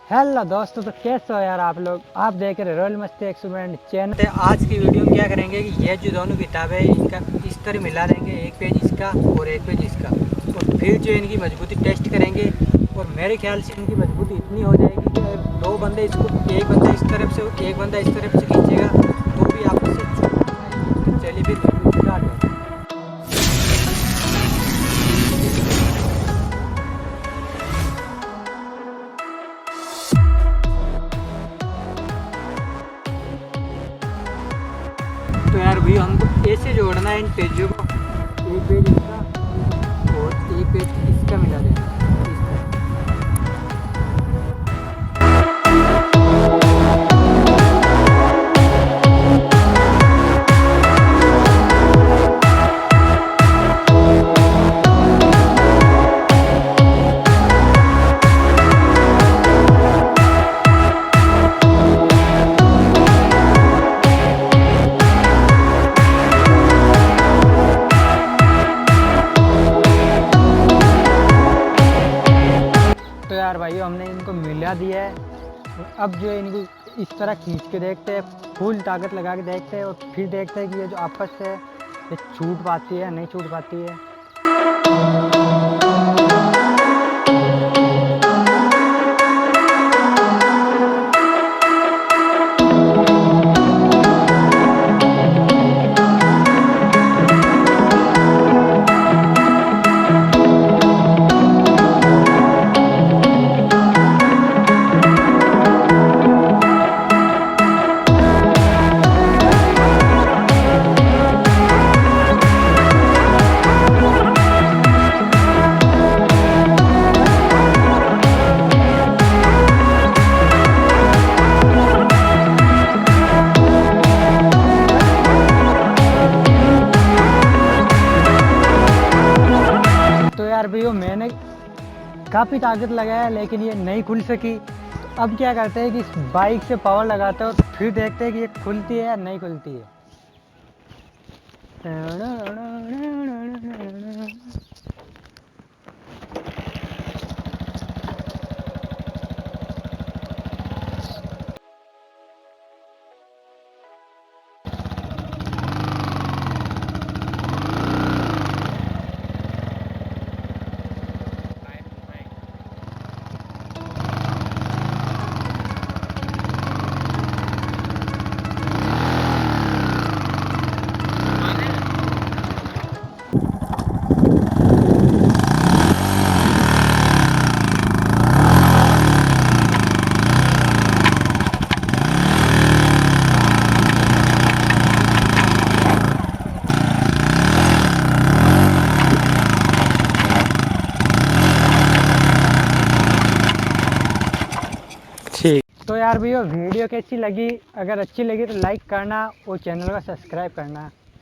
Hello दोस्तों, तो कैसे हो यार आप लोग। आप देख रहे रॉयल मस्ती एक्सपेरिमेंट चैनल। तो आज की वीडियो में क्या करेंगे कि ये जो दोनों किताबें हैं इनका इस तरह मिला देंगे, एक पेज इसका और एक पेज इसका, और फिर जो इनकी मजबूती टेस्ट करेंगे। और मेरे ख्याल से इनकी मजबूती इतनी हो जाएगी कि दो बंदे इसको, एक बंदा इस तरफ से और एक बंदा इस तरफ से खींचेगा तो भी आपस से छूट पाएगी। तो चलिए फिर वीडियो स्टार्ट हो। तो यार भैया हमको ऐसे जोड़ना है इन पेजों को, एक पेज इसका और एक पेज इसका मिला देना इस तरह। तो यार भाई हमने इनको मिला दिया है। और अब जो है इनको इस तरह खींच के देखते हैं, फुल ताकत लगा के देखते हैं और फिर देखते हैं कि ये जो आपस से ये छूट पाती है नहीं छूट पाती है। तो यार भैया मैंने काफ़ी ताकत लगाया लेकिन ये नहीं खुल सकी। तो अब क्या करते हैं कि इस बाइक से पावर लगाते हैं और फिर देखते हैं कि ये खुलती है या नहीं खुलती है। ठीक। तो यार भैया वीडियो कैसी लगी, अगर अच्छी लगी तो लाइक करना और चैनल को सब्सक्राइब करना।